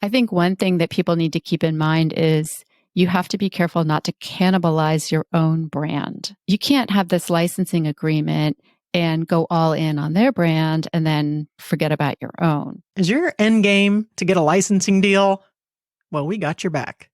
I think one thing that people need to keep in mind is you have to be careful not to cannibalize your own brand. You can't have this licensing agreement and go all in on their brand and then forget about your own. Is your end game to get a licensing deal? Well, we got your back.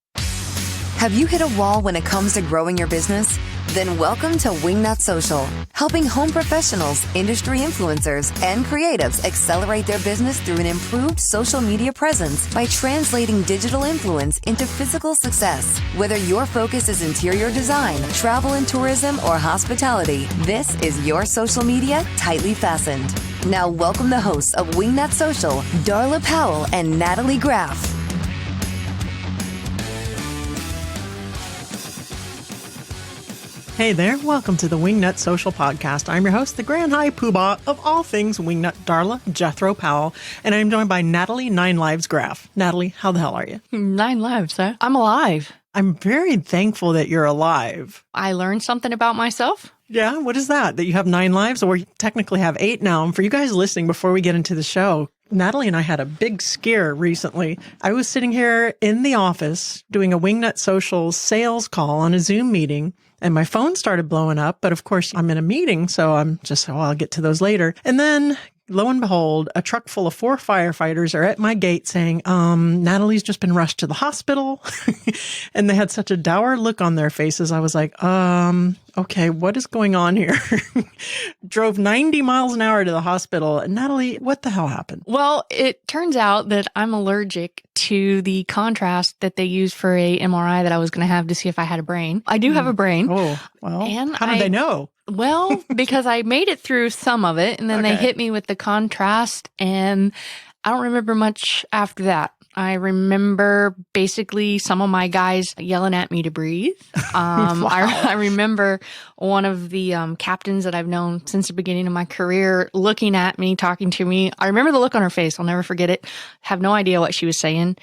Have you hit a wall when it comes to growing your business? Then welcome to Wingnut Social, helping home professionals, industry influencers, and creatives accelerate their business through an improved social media presence by translating digital influence into physical success. Whether your focus is interior design, travel and tourism, or hospitality, this is your social media tightly fastened. Now welcome the hosts of Wingnut Social, Darla Powell and Natalie Graff. Hey there, welcome to the Wingnut Social Podcast. I'm your host, the Grand High Poobah of all things Wingnut, Darla Jethro Powell, and I'm joined by Natalie 9 Lives Graff. Natalie, how the hell are you? 9 lives, huh? I'm alive. I'm very thankful that you're alive. I learned something about myself. Yeah, what is that? That you have 9 lives, or you technically have 8 now? And for you guys listening, before we get into the show, Natalie and I had a big scare recently. I was sitting here in the office doing a Wingnut Social sales call on a Zoom meeting, and my phone started blowing up. But of course, I'm in a meeting, so I'm just, I'll get to those later. And then, lo and behold, a truck full of 4 firefighters are at my gate saying, Natalie's just been rushed to the hospital. And they had such a dour look on their faces. I was like, okay, what is going on here? Drove 90 miles an hour to the hospital. And Natalie, what the hell happened? Well, it turns out that I'm allergic to the contrast that they used for a MRI that I was going to have to see if I had a brain. I do have a brain. Oh, well, and how did they know? Well, because I made it through some of it, and then they hit me with the contrast, and I don't remember much after that. I remember basically some of my guys yelling at me to breathe. Wow. I remember one of the captains that I've known since the beginning of my career looking at me, talking to me. I remember the look on her face. I'll never forget it. Have no idea what she was saying.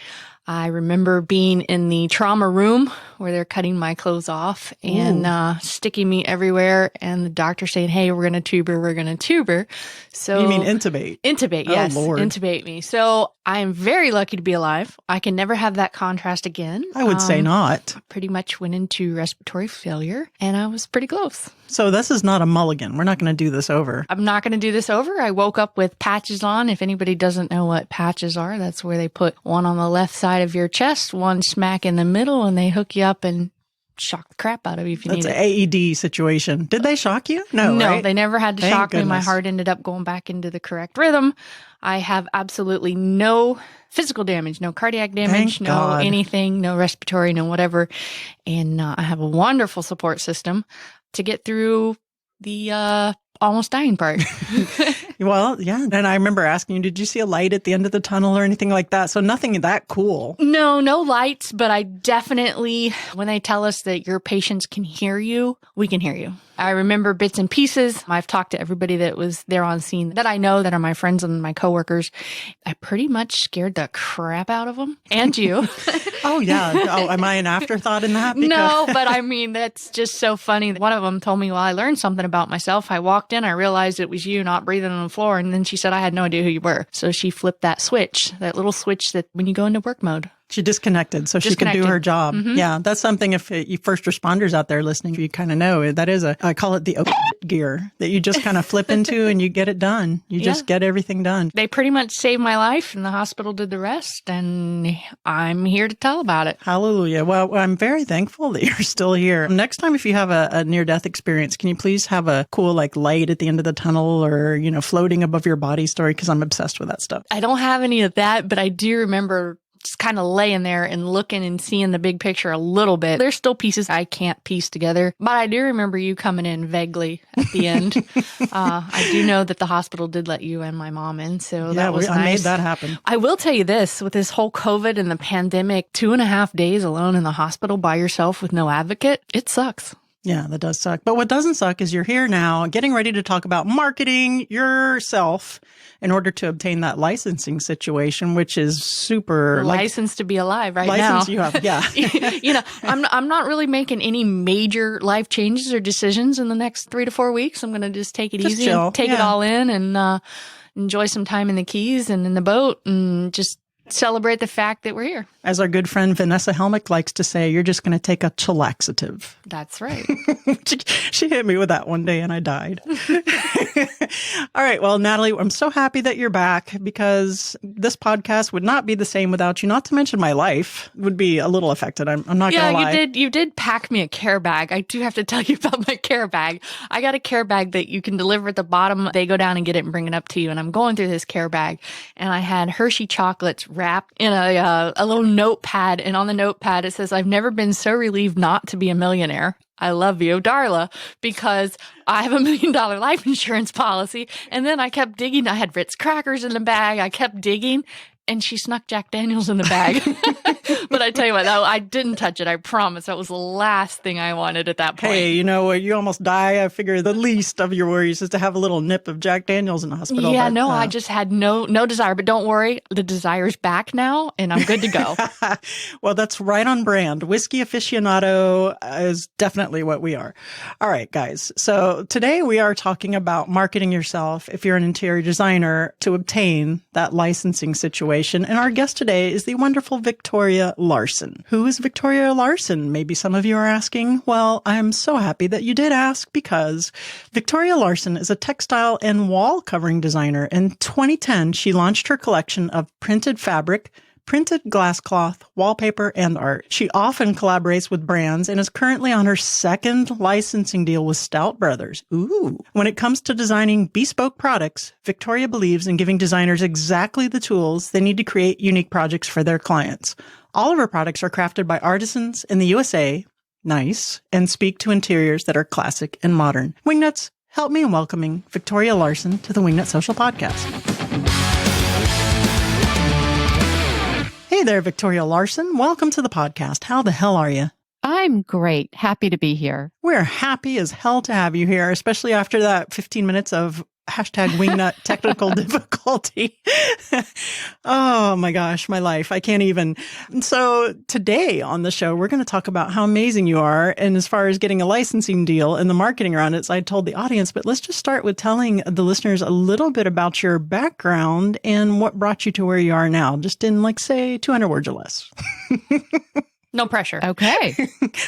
I remember being in the trauma room where they're cutting my clothes off and sticking me everywhere, and the doctor saying, hey, we're going to tube her. So you mean intubate? Intubate, yes. Oh, Lord. Intubate me. So I'm very lucky to be alive. I can never have that contrast again. I would say not. Pretty much went into respiratory failure, and I was pretty close. So this is not a mulligan. We're not going to do this over. I'm not going to do this over. I woke up with patches on. If anybody doesn't know what patches are, that's where they put one on the left side of your chest, one smack in the middle, and they hook you up and shock the crap out of you if you need it. That's an AED situation. Did they shock you? No, right? They never had to Thank shock me. My goodness. heart ended up going back into the correct rhythm. I have absolutely no physical damage, no cardiac damage, Thank no God. anything, no respiratory, no whatever. And I have a wonderful support system to get through the almost dying part. Well, yeah. And I remember asking you, did you see a light at the end of the tunnel or anything like that? So nothing that cool. No lights, but I definitely, when they tell us that your patients can hear you, we can hear you. I remember bits and pieces. I've talked to everybody that was there on scene that I know that are my friends and my coworkers. I pretty much scared the crap out of them and you. Oh, yeah. Oh, am I an afterthought in that? No, but I mean, that's just so funny. One of them told me, well, I learned something about myself. I walked in, I realized it was you not breathing on the floor. And then she said, I had no idea who you were. So she flipped that switch, that little switch that when you go into work mode. She disconnected so she could do her job. Mm-hmm. Yeah, that's something if you first responders out there listening, you kind of know that is I call it the gear that you just kind of flip into and you get it done. You just get everything done. They pretty much saved my life and the hospital did the rest. And I'm here to tell about it. Hallelujah. Well, I'm very thankful that you're still here. Next time, if you have a near-death experience, can you please have a cool light at the end of the tunnel or, floating above your body story? Because I'm obsessed with that stuff. I don't have any of that, but I do remember just kind of laying there and looking and seeing the big picture a little bit. There's still pieces I can't piece together, but I do remember you coming in vaguely at the end. I do know that the hospital did let you and my mom in, so that was nice. I made that happen. I will tell you this, with this whole COVID and the pandemic, 2.5 days alone in the hospital by yourself with no advocate, it sucks. Yeah, that does suck. But what doesn't suck is you're here now getting ready to talk about marketing yourself in order to obtain that licensing situation, which is super licensed to be alive right now. License you have, yeah. I'm not really making any major life changes or decisions in the next 3 to 4 weeks. I'm going to just take it easy, chill. and take it all in and enjoy some time in the Keys and in the boat and just celebrate the fact that we're here. As our good friend Vanessa Helmick likes to say, you're just going to take a chillaxative. That's right. She hit me with that one day and I died. All right. Well, Natalie, I'm so happy that you're back because this podcast would not be the same without you. Not to mention my life would be a little affected. I'm not going to lie. Yeah, you did pack me a care bag. I do have to tell you about my care bag. I got a care bag that you can deliver at the bottom. They go down and get it and bring it up to you. And I'm going through this care bag and I had Hershey chocolates wrapped in a little notepad. And on the notepad, it says, "I've never been so relieved not to be a millionaire. I love you, Darla," because I have $1 million life insurance policy. And then I kept digging. I had Ritz crackers in the bag. I kept digging. And she snuck Jack Daniels in the bag. But I tell you what, I didn't touch it. I promise. That was the last thing I wanted at that point. Hey, you almost die. I figure the least of your worries is to have a little nip of Jack Daniels in the hospital. Yeah, but, I just had no desire. But don't worry, the desire's back now, and I'm good to go. Well, that's right on brand. Whiskey aficionado is definitely what we are. All right, guys. So today we are talking about marketing yourself if you're an interior designer to obtain that licensing situation. And our guest today is the wonderful Victoria Larson. Who is Victoria Larson? Maybe some of you are asking. Well, I'm so happy that you did ask because Victoria Larson is a textile and wall covering designer. In 2010, she launched her collection of printed fabric, printed glass cloth, wallpaper, and art. She often collaborates with brands and is currently on her second licensing deal with Stout Brothers. Ooh. When it comes to designing bespoke products, Victoria believes in giving designers exactly the tools they need to create unique projects for their clients. All of her products are crafted by artisans in the USA, nice, and speak to interiors that are classic and modern. Wingnuts, help me in welcoming Victoria Larson to the Wingnut Social Podcast. Hey there, Victoria Larson. Welcome to the podcast. How the hell are you? I'm great. Happy to be here. We're happy as hell to have you here, especially after that 15 minutes of #wingnut technical difficulty. Oh my gosh, my life. I can't even. So today on the show, we're going to talk about how amazing you are. And as far as getting a licensing deal and the marketing around it, I told the audience, but let's just start with telling the listeners a little bit about your background and what brought you to where you are now, just in say 200 words or less. No pressure. Okay.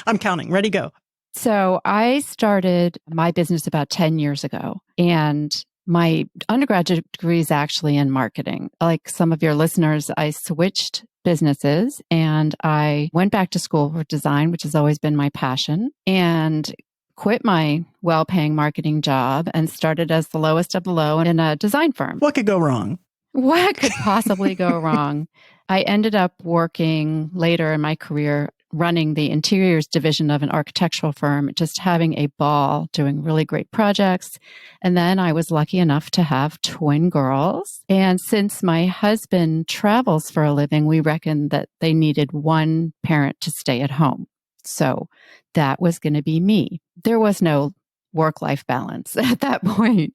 I'm counting. Ready, go. So I started my business about 10 years ago, and my undergraduate degree is actually in marketing. Like some of your listeners, I switched businesses and I went back to school for design, which has always been my passion, and quit my well-paying marketing job and started as the lowest of the low in a design firm. What could go wrong? What could possibly go wrong? I ended up working later in my career running the interiors division of an architectural firm, just having a ball, doing really great projects. And then I was lucky enough to have twin girls. And since my husband travels for a living, we reckoned that they needed one parent to stay at home. So that was going to be me. There was no work-life balance at that point.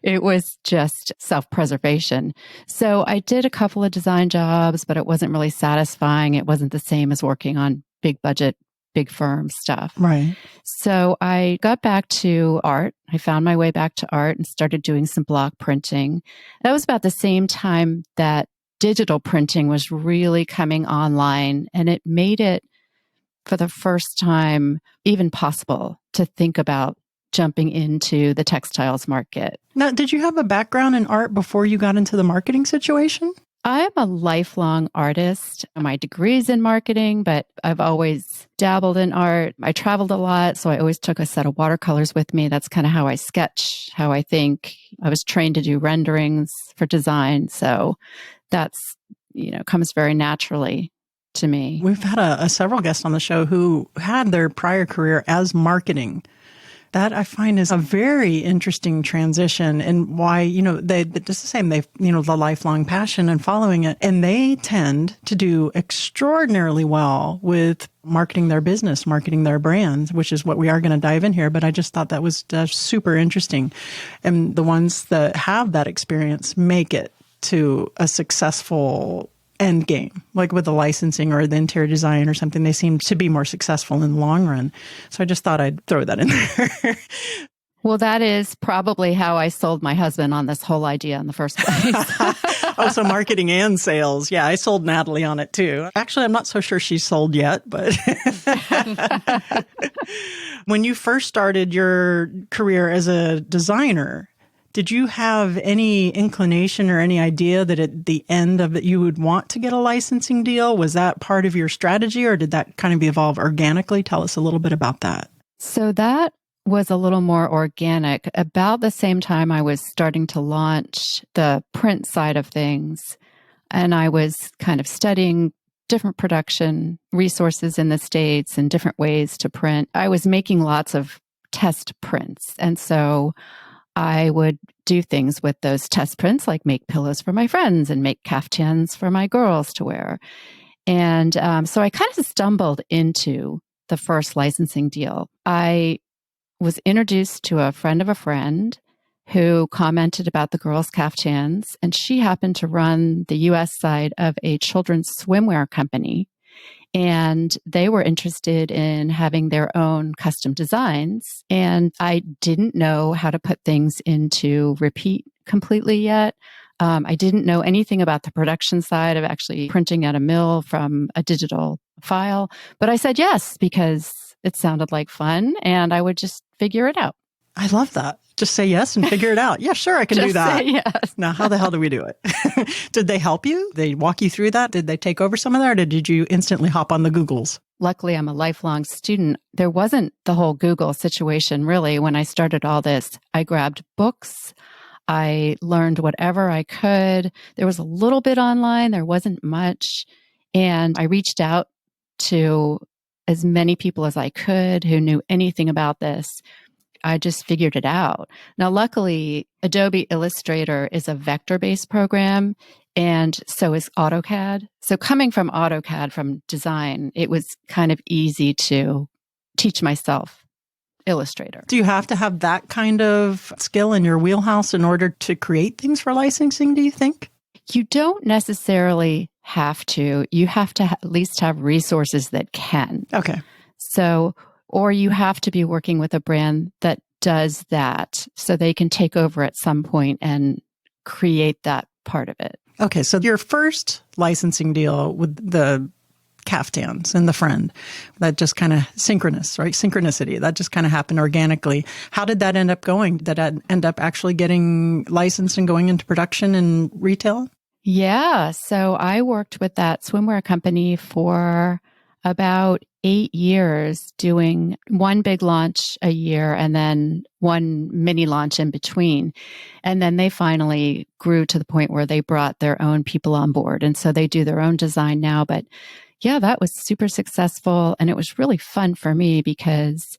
It was just self-preservation. So I did a couple of design jobs, but it wasn't really satisfying. It wasn't the same as working on big budget, big firm stuff. Right. So I got back to art. I found my way back to art and started doing some block printing. That was about the same time that digital printing was really coming online, and it made it, for the first time, even possible to think about jumping into the textiles market. Now, did you have a background in art before you got into the marketing situation? I'm a lifelong artist. My degree's in marketing, but I've always dabbled in art. I traveled a lot, so I always took a set of watercolors with me. That's kind of how I sketch, how I think. I was trained to do renderings for design, so that's, comes very naturally to me. We've had several guests on the show who had their prior career as marketing. That I find is a very interesting transition, and why, they just the same, they've, the lifelong passion and following it. And they tend to do extraordinarily well with marketing their business, marketing their brands, which is what we are going to dive in here. But I just thought that was super interesting. And the ones that have that experience make it to a successful end game, like with the licensing or the interior design or something. They seem to be more successful in the long run. So I just thought I'd throw that in there. Well, that is probably how I sold my husband on this whole idea in the first place. Oh, so marketing and sales. Yeah, I sold Natalie on it too. Actually, I'm not so sure she's sold yet, but when you first started your career as a designer, did you have any inclination or any idea that at the end of it you would want to get a licensing deal? Was that part of your strategy, or did that kind of evolve organically? Tell us a little bit about that. So that was a little more organic. About the same time I was starting to launch the print side of things, and I was kind of studying different production resources in the States and different ways to print. I was making lots of test prints. And so I would do things with those test prints, like make pillows for my friends and make caftans for my girls to wear. And so I kind of stumbled into the first licensing deal. I was introduced to a friend of a friend who commented about the girls' caftans, and she happened to run the U.S. side of a children's swimwear company. And they were interested in having their own custom designs. And I didn't know how to put things into repeat completely yet. I didn't know anything about the production side of actually printing at a mill from a digital file. But I said yes, because it sounded like fun and I would just figure it out. I love that. Just say yes and figure it out. Yeah, sure, I can do that. Say yes. Now, how the hell do we do it? Did they help you? They walk you through that? Did they take over some of that, or did you instantly hop on the Googles? Luckily, I'm a lifelong student. There wasn't the whole Google situation, really. When I started all this, I grabbed books. I learned whatever I could. There was a little bit online. There wasn't much. And I reached out to as many people as I could who knew anything about this. I just figured it out. Now, luckily, Adobe Illustrator is a vector-based program, and so is AutoCAD. So coming from AutoCAD, from design, it was kind of easy to teach myself Illustrator. Do you have to have that kind of skill in your wheelhouse in order to create things for licensing, do you think? You don't necessarily have to. You have to at least have resources that can. Okay. So, or you have to be working with a brand that does that so they can take over at some point and create that part of it. Okay. So your first licensing deal with the caftans and the friend, that just kind of synchronous, right? Synchronicity. That just kind of happened organically. How did that end up going? Did that end up actually getting licensed and going into production and retail? Yeah. So I worked with that swimwear company for about 8 years, doing one big launch a year and then one mini launch in between. And then they finally grew to the point where they brought their own people on board. And so they do their own design now. But yeah, that was super successful. And it was really fun for me because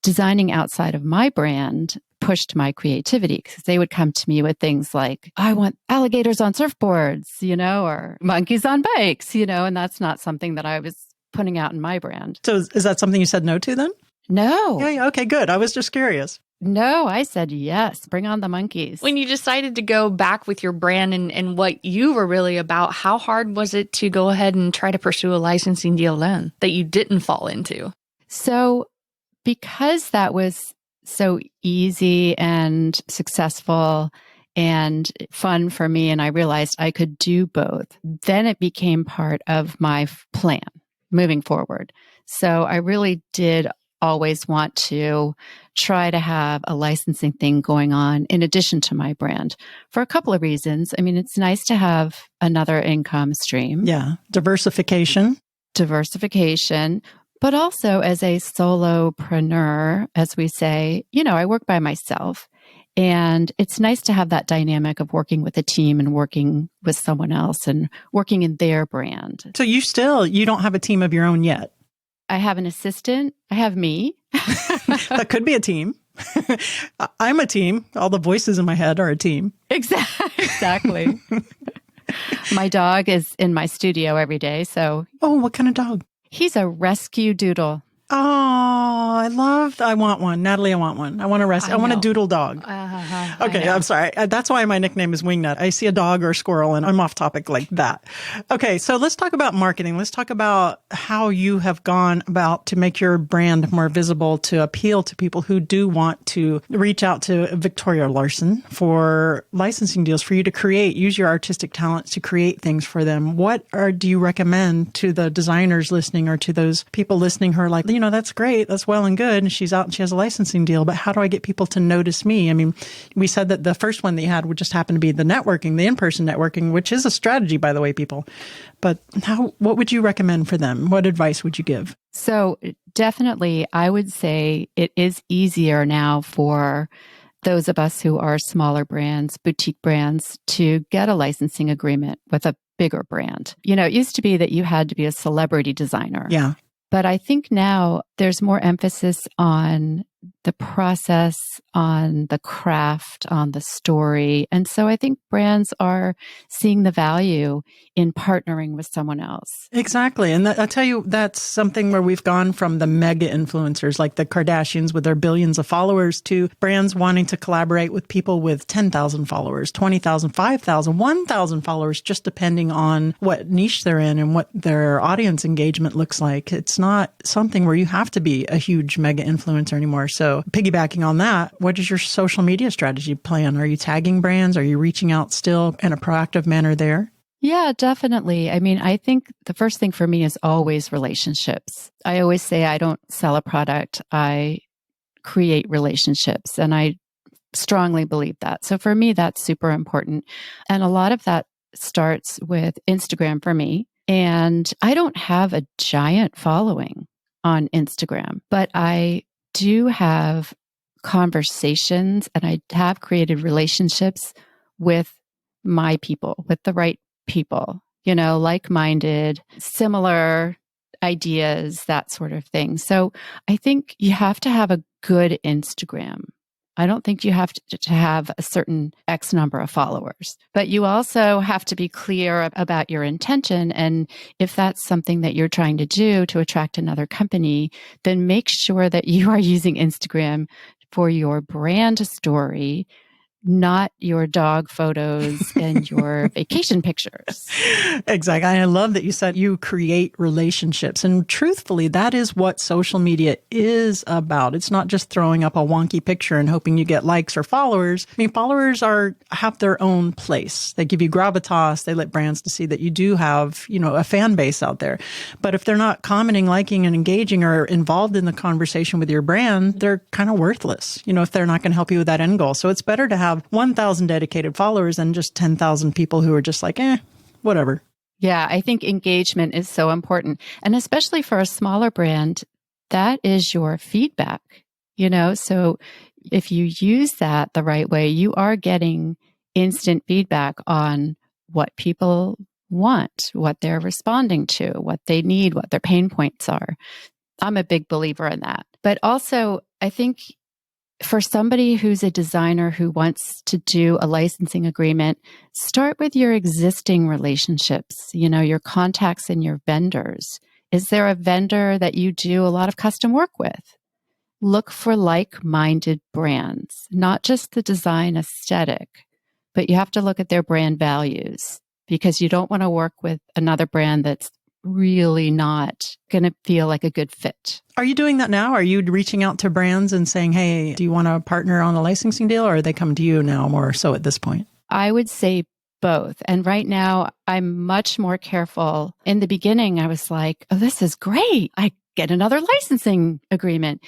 designing outside of my brand pushed my creativity, because they would come to me with things like, I want alligators on surfboards, or monkeys on bikes, and that's not something that I was putting out in my brand. So is that something you said no to then? No. Yeah. Okay, good. I was just curious. No, I said yes. Bring on the monkeys. When you decided to go back with your brand and what you were really about, how hard was it to go ahead and try to pursue a licensing deal then that you didn't fall into? So because that was so easy and successful and fun for me, and I realized I could do both, then it became part of my plan moving forward. So I really did always want to try to have a licensing thing going on in addition to my brand for a couple of reasons. I mean, it's nice to have another income stream. Yeah. Diversification, but also as a solopreneur, as we say, I work by myself. And it's nice to have that dynamic of working with a team and working with someone else and working in their brand. So you don't have a team of your own yet. I have an assistant. I have me. That could be a team. I'm a team. All the voices in my head are a team. Exactly. My dog is in my studio every day. So. Oh, what kind of dog? He's a rescue doodle. Oh, I want one. Natalie, I want one. I want a I I want a know. doodle dog. Okay, I'm sorry. That's why my nickname is Wingnut. I see a dog or a squirrel and I'm off topic like that. Okay, so let's talk about marketing. Let's talk about how you have gone about to make your brand more visible to appeal to people who do want to reach out to Victoria Larson for licensing deals for you to use your artistic talents to create things for them. Do you recommend to the designers listening or to those people listening who are like, that's great. That's well and good. And she's out and she has a licensing deal, but how do I get people to notice me? I mean, we said that the first one that you had would just happen to be the networking, the in-person networking, which is a strategy, by the way, people. But what would you recommend for them? What advice would you give? So definitely, I would say it is easier now for those of us who are smaller brands, boutique brands, to get a licensing agreement with a bigger brand. It used to be that you had to be a celebrity designer. Yeah. But I think now there's more emphasis on the process, on the craft, on the story. And so I think brands are seeing the value in partnering with someone else. Exactly. And I tell you, that's something where we've gone from the mega influencers like the Kardashians with their billions of followers to brands wanting to collaborate with people with 10,000 followers, 20,000, 5,000, 1,000 followers, just depending on what niche they're in and what their audience engagement looks like. It's not something where you have to be a huge mega influencer anymore. So piggybacking on that, what is your social media strategy plan? Are you tagging brands? Are you reaching out still in a proactive manner there? Yeah, definitely. I mean, I think the first thing for me is always relationships. I always say I don't sell a product, I create relationships. And I strongly believe that. So for me, that's super important. And a lot of that starts with Instagram for me. And I don't have a giant following on Instagram, but I do have conversations and I have created relationships with my people, with the right people, like-minded, similar ideas, that sort of thing. So I think you have to have a good Instagram. I don't think you have to have a certain X number of followers, but you also have to be clear about your intention. And if that's something that you're trying to do to attract another company, then make sure that you are using Instagram for your brand story, not your dog photos and your vacation pictures. Exactly. I love that you said you create relationships. And truthfully, that is what social media is about. It's not just throwing up a wonky picture and hoping you get likes or followers. I mean, followers have their own place. They give you gravitas. They let brands to see that you do have, a fan base out there. But if they're not commenting, liking, and engaging or involved in the conversation with your brand, they're kind of worthless, if they're not going to help you with that end goal. So it's better to have 1,000 dedicated followers than just 10,000 people who are just like, whatever. Yeah, I think engagement is so important. And especially for a smaller brand, that is your feedback, So if you use that the right way, you are getting instant feedback on what people want, what they're responding to, what they need, what their pain points are. I'm a big believer in that. But also, I think for somebody who's a designer who wants to do a licensing agreement, start with your existing relationships, your contacts and your vendors. Is there a vendor that you do a lot of custom work with? Look for like-minded brands, not just the design aesthetic, but you have to look at their brand values because you don't want to work with another brand that's really not going to feel like a good fit. Are you doing that now? Are you reaching out to brands and saying, hey, do you want to partner on a licensing deal, or are they come to you now more so at this point? I would say both. And right now, I'm much more careful. In the beginning, I was like, oh, this is great. I get another licensing agreement.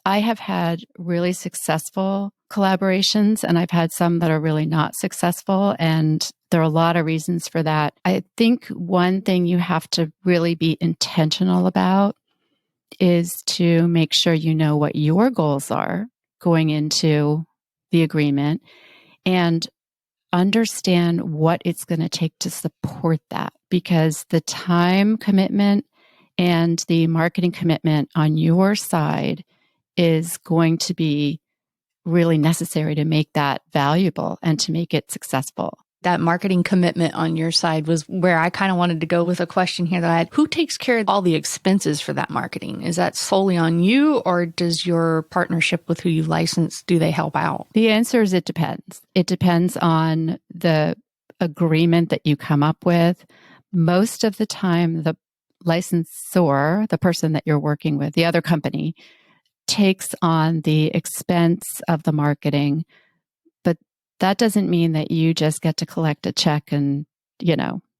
I have had really successful collaborations, and I've had some that are really not successful. And there are a lot of reasons for that. I think one thing you have to really be intentional about is to make sure you know what your goals are going into the agreement and understand what it's going to take to support that, because the time commitment and the marketing commitment on your side is going to be really necessary to make that valuable and to make it successful. That marketing commitment on your side was where I kind of wanted to go with a question here that I had. Who takes care of all the expenses for that marketing? Is that solely on you, or does your partnership with who you license, do they help out? The answer is it depends. It depends on the agreement that you come up with. Most of the time, the licensor, the person that you're working with, the other company, takes on the expense of the marketing. But that doesn't mean that you just get to collect a check and,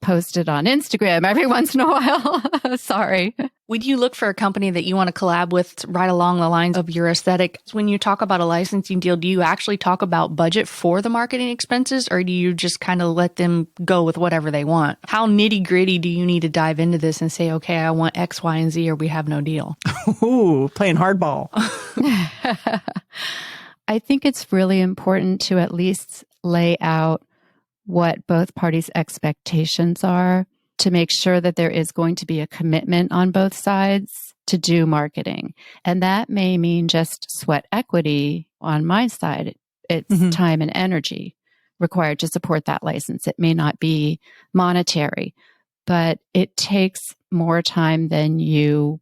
post it on Instagram every once in a while. Sorry. Would you look for a company that you want to collab with right along the lines of your aesthetic? When you talk about a licensing deal, do you actually talk about budget for the marketing expenses, or do you just kind of let them go with whatever they want? How nitty gritty do you need to dive into this and say, okay, I want X, Y, and Z, or we have no deal? Ooh, playing hardball. I think it's really important to at least lay out what both parties' expectations are to make sure that there is going to be a commitment on both sides to do marketing. And that may mean just sweat equity on my side. It's time and energy required to support that license. It may not be monetary, but it takes more time than you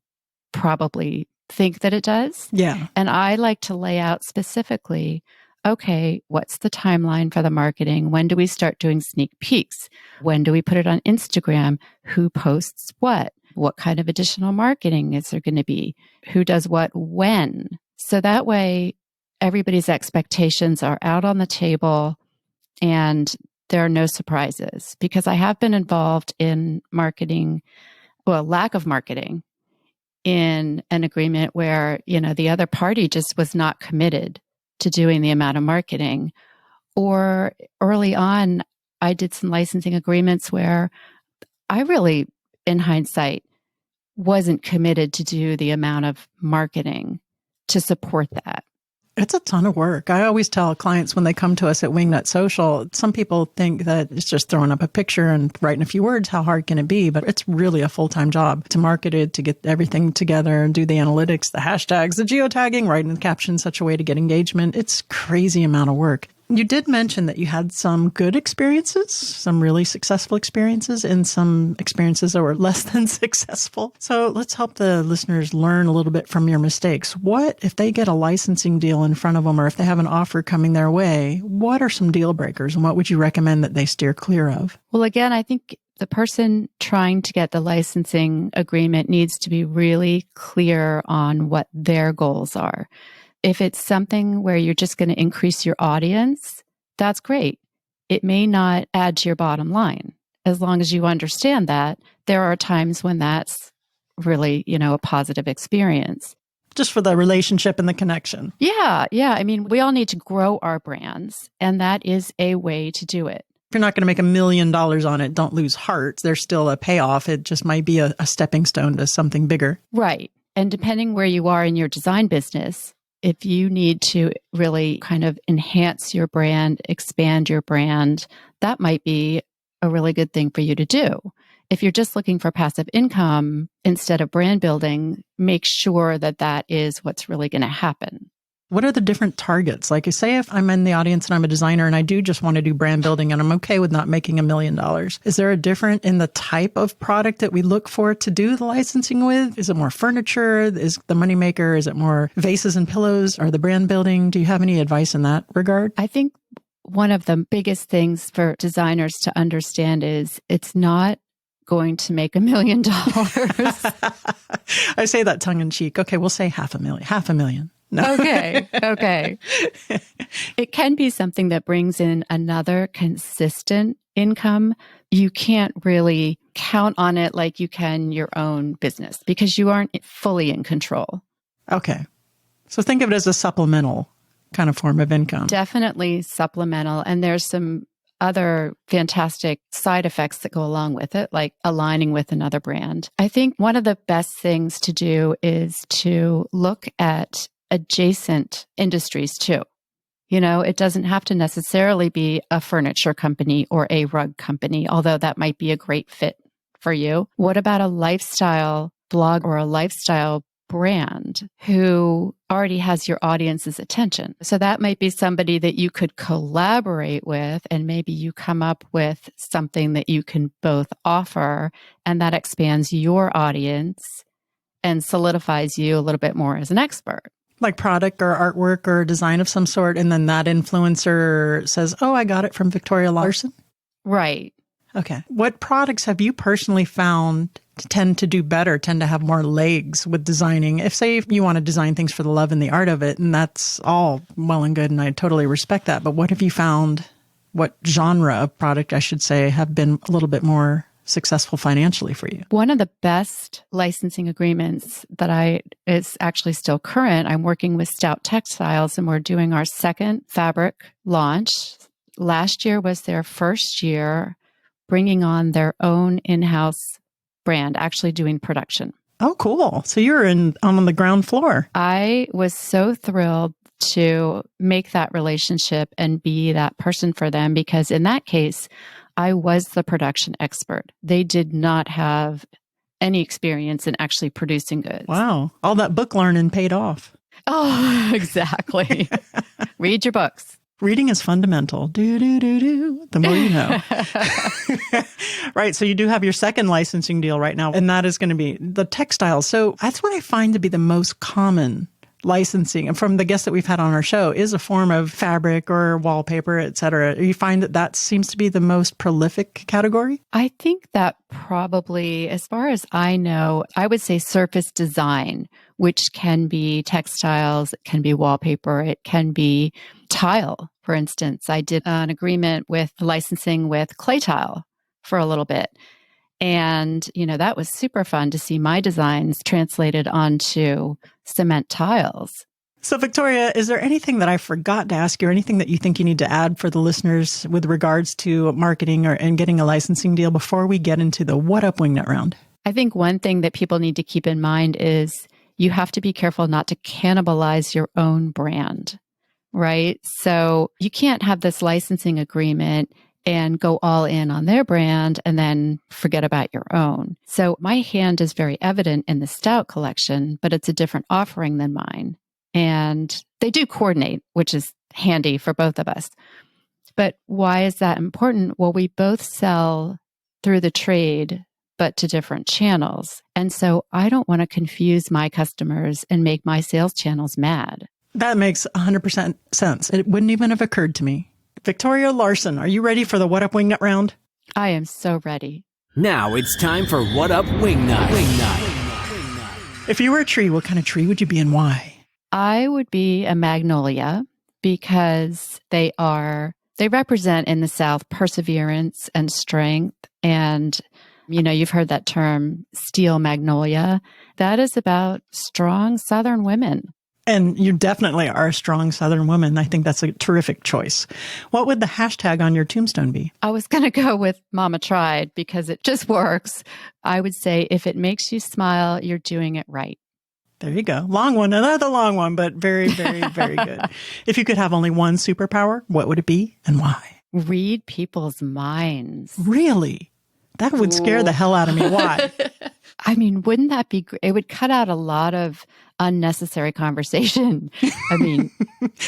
probably think that it does. Yeah. And I like to lay out specifically, okay, what's the timeline for the marketing? When do we start doing sneak peeks? When do we put it on Instagram? Who posts what? What kind of additional marketing is there going to be? Who does what when? So that way, everybody's expectations are out on the table and there are no surprises. Because I have been involved in marketing, lack of marketing, in an agreement where, the other party just was not committed to doing the amount of marketing. Or early on, I did some licensing agreements where I really, in hindsight, wasn't committed to do the amount of marketing to support that. It's a ton of work. I always tell clients when they come to us at Wingnut Social, some people think that it's just throwing up a picture and writing a few words. How hard can it be? But it's really a full-time job to market it, to get everything together and do the analytics, the hashtags, the geotagging, writing the caption in such a way to get engagement. It's crazy amount of work. You did mention that you had some good experiences, some really successful experiences, and some experiences that were less than successful. So let's help the listeners learn a little bit from your mistakes. What, if they get a licensing deal in front of them, or if they have an offer coming their way, what are some deal breakers, and what would you recommend that they steer clear of? Well, again, I think the person trying to get the licensing agreement needs to be really clear on what their goals are. If it's something where you're just going to increase your audience, that's great. It may not add to your bottom line. As long as you understand that, there are times when that's really, a positive experience. Just for the relationship and the connection. Yeah. I mean, we all need to grow our brands, and that is a way to do it. If you're not going to make $1 million on it, don't lose heart. There's still a payoff. It just might be a stepping stone to something bigger. Right. And depending where you are in your design business, if you need to really kind of enhance your brand, expand your brand, that might be a really good thing for you to do. If you're just looking for passive income instead of brand building, make sure that that is what's really going to happen. What are the different targets? Like, say if I'm in the audience and I'm a designer and I do just want to do brand building and I'm okay with not making $1 million, is there a difference in the type of product that we look for to do the licensing with? Is it more furniture? Is the moneymaker? Is it more vases and pillows? Or the brand building? Do you have any advice in that regard? I think one of the biggest things for designers to understand is it's not going to make $1 million. I say that tongue in cheek. Okay, we'll say $500,000. No. Okay. It can be something that brings in another consistent income. You can't really count on it like you can your own business because you aren't fully in control. Okay. So think of it as a supplemental kind of form of income. Definitely supplemental. And there's some other fantastic side effects that go along with it, like aligning with another brand. I think one of the best things to do is to look at adjacent industries too. It doesn't have to necessarily be a furniture company or a rug company, although that might be a great fit for you. What about a lifestyle blog or a lifestyle brand who already has your audience's attention. So that might be somebody that you could collaborate with, and maybe you come up with something that you can both offer, and that expands your audience and solidifies you a little bit more as an expert. Like product or artwork or design of some sort. And then that influencer says, oh, I got it from Victoria Larson. Right. Okay. What products have you personally found tend to do better, tend to have more legs with designing? If you want to design things for the love and the art of it, and that's all well and good, and I totally respect that. But what have you found, what genre of product, I should say, have been a little bit more successful financially for you? One of the best licensing agreements that is actually still current, I'm working with Stout Textiles, and we're doing our second fabric launch. Last year was their first year bringing on their own in-house brand, actually doing production. Oh, cool. So you're on the ground floor. I was so thrilled to make that relationship and be that person for them, because in that case, I was the production expert. They did not have any experience in actually producing goods. Wow. All that book learning paid off. Oh, exactly. Read your books. Reading is fundamental. The more you know. Right. So you do have your second licensing deal right now, and that is going to be the textiles. So that's what I find to be the most common licensing. And from the guests that we've had on our show is a form of fabric or wallpaper, et cetera. You find that seems to be the most prolific category? I think that probably, as far as I know, I would say surface design, which can be textiles, it can be wallpaper, it can be tile. For instance, I did an agreement with licensing with clay tile for a little bit. And, that was super fun to see my designs translated onto cement tiles. So, Victoria, is there anything that I forgot to ask you, or anything that you think you need to add for the listeners with regards to marketing and getting a licensing deal before we get into the What Up Wingnut round? I think one thing that people need to keep in mind is you have to be careful not to cannibalize your own brand, right? So you can't have this licensing agreement and go all in on their brand and then forget about your own. So my hand is very evident in the Stout collection, but it's a different offering than mine. And they do coordinate, which is handy for both of us. But why is that important? Well, we both sell through the trade, but to different channels. And so I don't want to confuse my customers and make my sales channels mad. That makes 100% sense. It wouldn't even have occurred to me. Victoria Larson, are you ready for the What Up Wingnut round? I am so ready. Now it's time for What Up Wingnut. If you were a tree, what kind of tree would you be and why? I would be a magnolia because they represent in the South perseverance and strength. And, you've heard that term, steel magnolia. That is about strong Southern women. And you definitely are a strong Southern woman. I think that's a terrific choice. What would the hashtag on your tombstone be? I was going to go with Mama Tried because it just works. I would say, if it makes you smile, you're doing it right. There you go. Long one, another long one, but very, very, very good. If you could have only one superpower, what would it be and why? Read people's minds. Really? That would scare the hell out of me. Why? I mean, wouldn't that be great? It would cut out a lot of unnecessary conversation. I mean,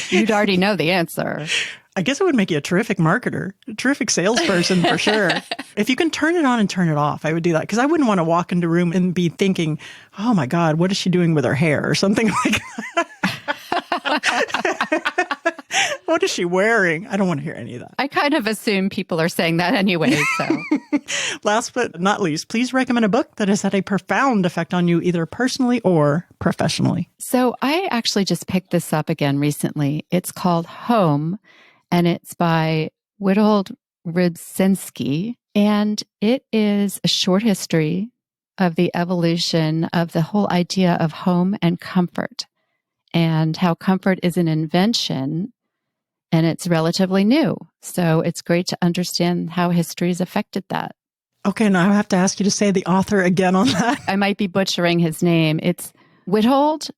you'd already know the answer. I guess it would make you a terrific marketer, a terrific salesperson for sure. If you can turn it on and turn it off, I would do that, because I wouldn't want to walk into a room and be thinking, oh my God, what is she doing with her hair or something like that. What is she wearing? I don't want to hear any of that. I kind of assume people are saying that anyway. So, last but not least, please recommend a book that has had a profound effect on you, either personally or professionally. So I actually just picked this up again recently. It's called Home, and it's by Witold Rybczynski. And it is a short history of the evolution of the whole idea of home and comfort, and how comfort is an invention and it's relatively new. So it's great to understand how history has affected that. Okay, now I have to ask you to say the author again on that. I might be butchering his name. It's Witold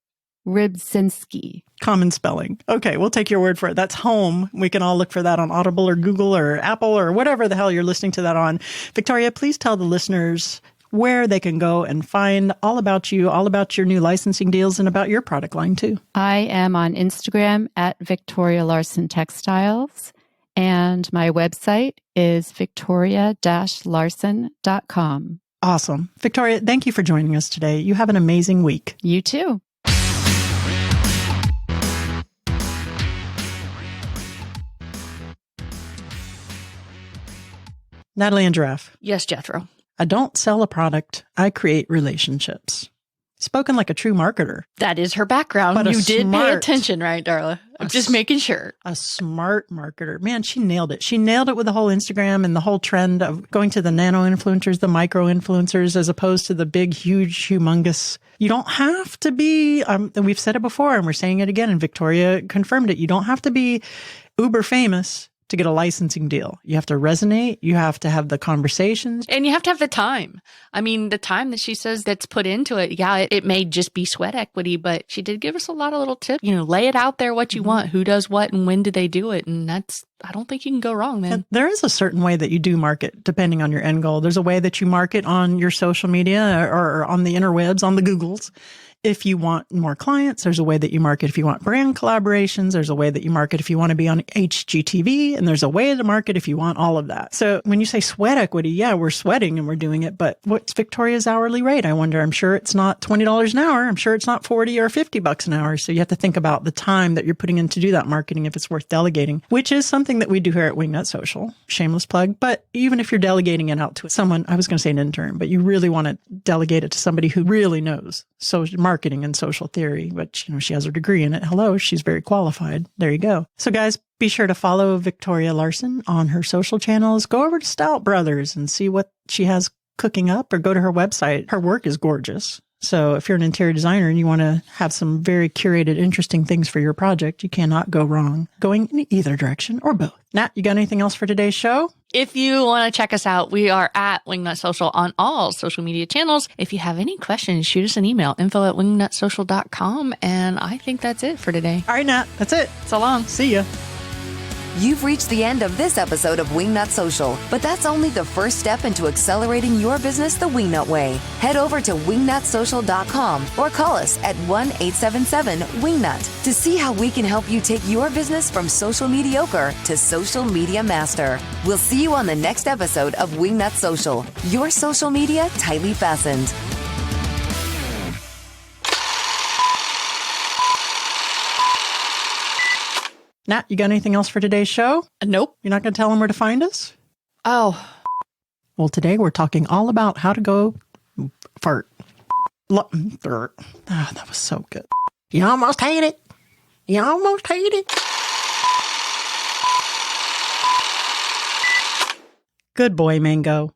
Rybczynski. Common spelling. Okay, we'll take your word for it. That's Home. We can all look for that on Audible or Google or Apple or whatever the hell you're listening to that on. Victoria, please tell the listeners where they can go and find all about you, all about your new licensing deals, and about your product line too. I am on Instagram at Victoria Larson Textiles, and my website is victoria-larson.com. Awesome. Victoria, thank you for joining us today. You have an amazing week. You too. Natalie and Giraffe. Yes, Jethro. I don't sell a product. I create relationships. Spoken like a true marketer. That is her background. But you did pay smart- attention, right, Darla? I'm just making sure. A smart marketer. Man, she nailed it. She nailed it with the whole Instagram and the whole trend of going to the nano influencers, the micro influencers, as opposed to the big, huge, humongous. You don't have to be, and we've said it before and we're saying it again, and Victoria confirmed it. You don't have to be uber famous to get a licensing deal. You have to resonate. You have to have the conversations. And you have to have the time. I mean, the time that she says that's put into it, yeah, it may just be sweat equity, but she did give us a lot of little tips. You know, lay it out there what you want, who does what and when do they do it. And that's, I don't think you can go wrong, man. And there is a certain way that you do market depending on your end goal. There's a way that you market on your social media or on the interwebs, on the Googles. If you want more clients, there's a way that you market. If you want brand collaborations, there's a way that you market. If you want to be on HGTV, and there's a way to market if you want all of that. So when you say sweat equity, yeah, we're sweating and we're doing it, but what's Victoria's hourly rate? I wonder. I'm sure it's not $20 an hour. I'm sure it's not 40 or 50 bucks an hour. So you have to think about the time that you're putting in to do that marketing if it's worth delegating, which is something that we do here at Wingnut Social. Shameless plug. But even if you're delegating it out to someone, I was going to say an intern, but you really want to delegate it to somebody who really knows social marketing and social theory, but you know, she has her degree in it. Hello, she's very qualified. There you go. So guys, be sure to follow Victoria Larson on her social channels. Go over to Stout Brothers and see what she has cooking up, or go to her website. Her work is gorgeous. So if you're an interior designer and you want to have some very curated, interesting things for your project, you cannot go wrong going in either direction or both. Nat, you got anything else for today's show? If you want to check us out, we are at Wingnut Social on all social media channels. If you have any questions, shoot us an email, info@wingnutsocial.com. And I think that's it for today. All right, Nat, that's it. So long. See ya. You've reached the end of this episode of Wingnut Social, but that's only the first step into accelerating your business the Wingnut way. Head over to wingnutsocial.com or call us at 1-877-WINGNUT to see how we can help you take your business from social mediocre to social media master. We'll see you on the next episode of Wingnut Social, your social media tightly fastened. Nat, you got anything else for today's show? Nope. You're not going to tell them where to find us? Oh, Well, today we're talking all about how to go fart. That was so good. You almost hate it. You almost hate it. Good boy, Mango.